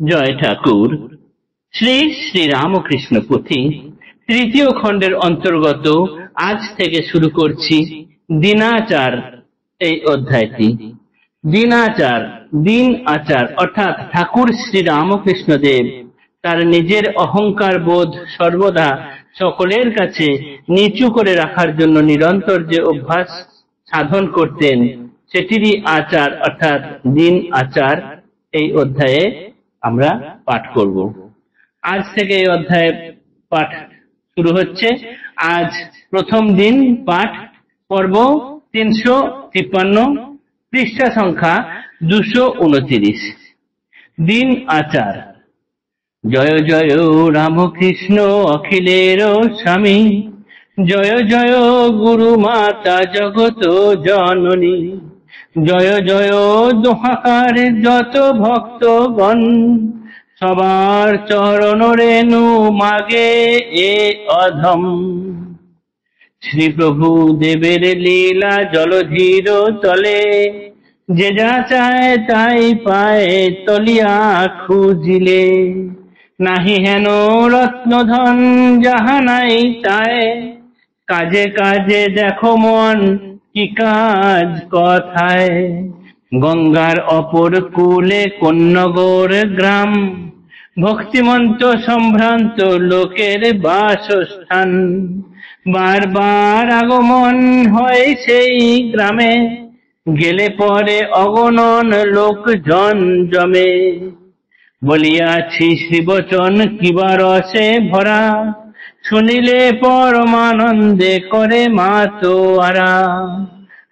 জয় ঠাকুর। শ্রী শ্রী রামকৃষ্ণ পুঁথি তৃতীয় খণ্ডের অন্তর্গত আজ থেকে শুরু করছি দিনাচার এই অধ্যায়টি। দিনাচার, দিন আচার অর্থাৎ ঠাকুর শ্রী রামকৃষ্ণ দেব তার নিজের অহংকার বোধ সর্বদা সকলের কাছে নিচু করে রাখার জন্য নিরন্তর যে অভ্যাস সাধন করতেন সেটিরই আচার অর্থাৎ দিন আচার এই অধ্যায়ে আমরা পাঠ করব। আজ থেকে এই অধ্যায়ে পাঠ শুরু হচ্ছে। আজ প্রথম দিন, পাঠ পর্ব 353, পৃষ্ঠা সংখ্যা 229। দিন আচার। জয় জয় রামকৃষ্ণ অখিলের স্বামী, জয় জয় গুরু মাতা জগত জননী, জয় জয় দোহাকার যত ভক্তগণ, সবার চরণ রেণু মাগে এ অধম। শ্রী প্রভু দেবের লীলা জলধীর তলে, যে যা চায় তাই পায় তলিয়া খুঁজিলে, নাহি হেন রত্নধন যাহা নাই তাই, কাজে কাজে দেখো মন কি কাজ কথায়। গঙ্গার অপর কূলে কোন্নগর গ্রাম, ভক্তিমন্ত সম্ভ্রান্ত লোকের বাসস্থান, বারবার আগমন হয় সেই গ্রামে, গেলে পরে অগণন লোকজন জমে। বলিয়াছি শ্রীবচন কিবা রসে ভরা, শুনিলে পরমানন্দে করে মাতোয়ারা।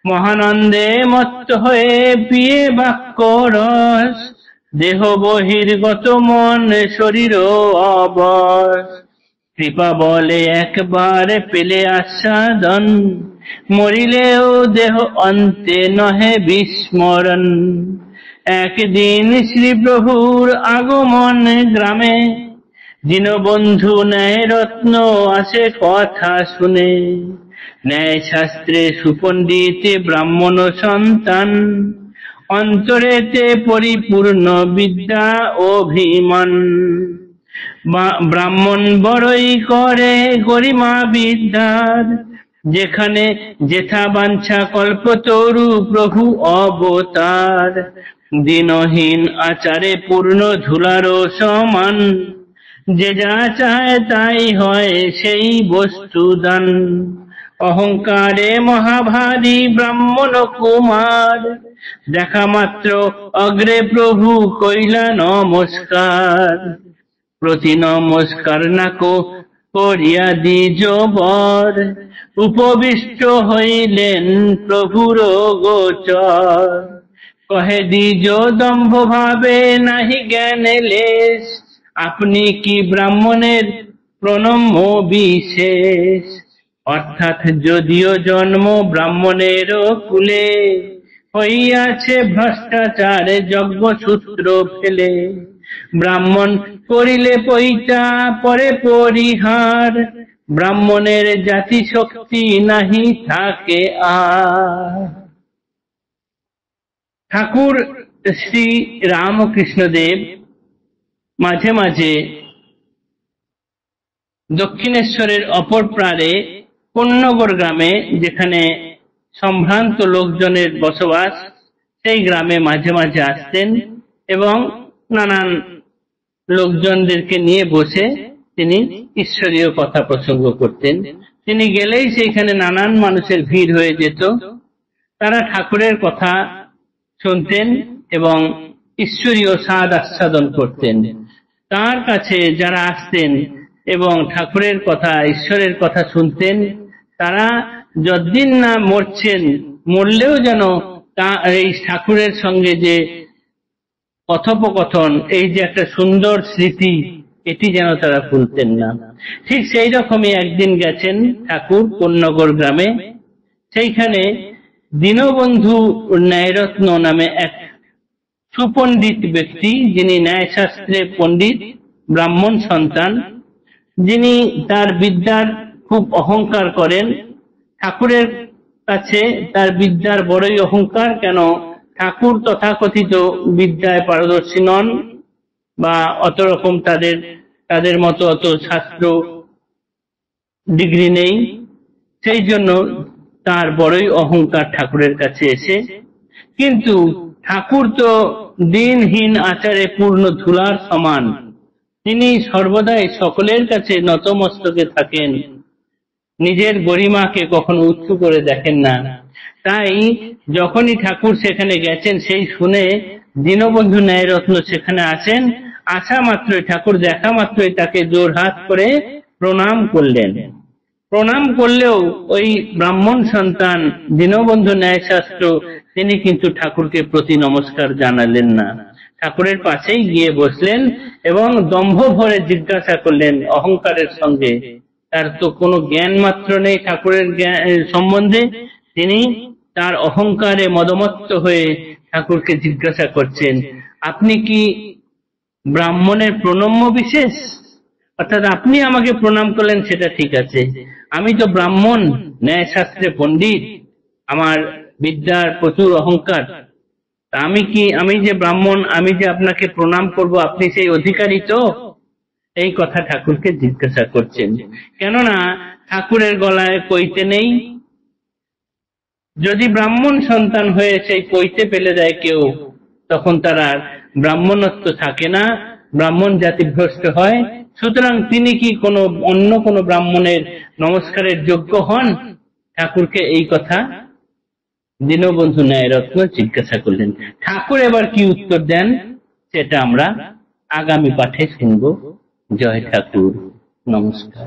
মহানন্দে মত্ত হয়ে পিয়ে বাক্য রস, দেহ বহির্গত মন শরীর অবশ। কৃপা বলে একবার পেলে আস্বাদন, মরিলেও দেহ অন্তে নহে বিস্মরণ। একদিন শ্রী প্রভুর আগমন গ্রামে, দীনবন্ধু ন্যায় রত্ন আসে কথা শুনে। ন্যায় শাস্ত্রে সুপণ্ডিত ব্রাহ্মণ সন্তান, অন্তরেতে পরিপূর্ণ বিদ্যা অভিমান। ব্রাহ্মণ বড়ই করে গরিমা বিদ্যার, যেখানে যেথা বাঞ্ছা কল্পতরু প্রভু অবতার। দিনহীন আচারে পূর্ণ ধুলারও সমান, যে যা চায় তাই হয় সেই বস্তু দান। অহংকারে মহাভারী ব্রাহ্মণ কুমার, দেখা মাত্র অগ্রে প্রভু কইলা নমস্কার। প্রতি নমস্কার নাকো করিয়া দ্বিজ বর, উপবিষ্ট হইলেন প্রভুর গোচর। কহে দ্বিজ দম্ভ ভাবে নাহি জ্ঞানে লেশ, আপনি কি ব্রাহ্মণের প্রণম্য বিশেষ। অর্থাৎ যদিও জন্ম ব্রাহ্মণের কুলে, হইয়াছে ভ্রষ্টাচারে যজ্ঞসূত্র ফেলে। ব্রাহ্মণ করিলে পৈতা পরে পরিহার, ব্রাহ্মণের জাতি শক্তি নাহি থাকে আর। ঠাকুর শ্রী রামকৃষ্ণ দেব মাঝে মাঝে দক্ষিণেশ্বরের অপর প্রারে কোন্নগর গ্রামে, যেখানে সম্ভ্রান্ত লোকজনের বসবাস, সেই গ্রামে মাঝে মাঝে আসতেন এবং নানান লোকজনদেরকে নিয়ে বসে তিনি ঈশ্বরীয় কথা প্রসঙ্গ করতেন। তিনি গেলেই সেইখানে নানান মানুষের ভিড় হয়ে যেত। তারা ঠাকুরের কথা শুনতেন এবং ঈশ্বরীয় স্বাদ আস্বাদন করতেন। তার কাছে যারা আসতেন এবং ঠাকুরের কথা, ঈশ্বরের কথা শুনতেন, তারা যতদিন না মরছেন, মরলেও যেন এই ঠাকুরের সঙ্গে যে কথোপকথন, এই যে একটা সুন্দর স্মৃতি, এটি যেন তারা ভুলতেন না। ঠিক সেই রকমই একদিন গেছেন ঠাকুর কোন্নগর গ্রামে। সেইখানে দীনবন্ধু ন্যায়রত্ন নামে এক সুপণ্ডিত ব্যক্তি, যিনি ন্যায়শাস্ত্রে পণ্ডিত, ব্রাহ্মণ সন্তান, যিনি তার বিদ্যার খুব অহংকার করেন। ঠাকুরের কাছে তার বিদ্যার বড়ই অহংকার। কেন? ঠাকুর তথাকথিত বিদ্যায় পারদর্শী নন, বা অত রকম তাদের মতো অত শাস্ত্র ডিগ্রি নেই, সেই জন্য তার বড়ই অহংকার ঠাকুরের কাছে এসে। কিন্তু ঠাকুর তো দিনহীন আচারে পূর্ণ ধুলার সমান, তিনি সর্বদাই সকলের কাছে নতমস্তকে থাকেন, নিজের গরিমাকে কখনো উঁচু করে দেখেন না। তাই যখনই ঠাকুর সেখানে গেছেন, সেই শুনে দীনবন্ধু ন্যায়রত্ন সেখানে আছেন, আসা মাত্রই ঠাকুর দেখা মাত্রই তাকে জোড়হাত করে প্রণাম করলেন। প্রণাম করলেও ওই ব্রাহ্মণ সন্তান দীনবন্ধু ন্যায়শাস্ত্র তিনি কিন্তু ঠাকুরকে প্রতি নমস্কার জানালেন না, ঠাকুরের পাশেই গিয়ে বসলেন এবং দম্ভ ভরে জিজ্ঞাসা করলেন অহংকারের সঙ্গে, তার তো কোনো জ্ঞান মাত্র নেই ঠাকুরের সম্বন্ধে, তিনি তার অহংকারে মদমত্ত হয়ে ঠাকুরকে জিজ্ঞাসা করছেন, আপনি কি ব্রাহ্মণের প্রণম্য বিশেষ? অর্থাৎ আপনি আমাকে প্রণাম করলেন সেটা ঠিক আছে, আমি তো ব্রাহ্মণ, ন্যায়শাস্ত্রে পণ্ডিত, আমার বিদ্যার প্রচুর অহংকার, আমি যে ব্রাহ্মণ, আমি যে আপনাকে প্রণাম করব, আপনি সেই অধিকারী তো? এই কথা ঠাকুরকে জিজ্ঞাসা করছেন। কেননা ঠাকুরের গলায় কইতে নেই, যদি ব্রাহ্মণ সন্তান হয়ে সেই কইতে ফেলে দেয় কেউ, তখন তার আর ব্রাহ্মণত্ব থাকে না, ব্রাহ্মণ জাতি ভ্রষ্ট হয়। সুতরাং তিনি কি অন্য কোনো ব্রাহ্মণের নমস্কারের যোগ্য হন? ঠাকুরকে এই কথা দীনবন্ধু ন্যায়রত্ন জিজ্ঞাসা করলেন। ঠাকুর এবার কি উত্তর দেন সেটা আমরা আগামী পাঠে শুনব। জয় ঠাকুর, নমস্কার।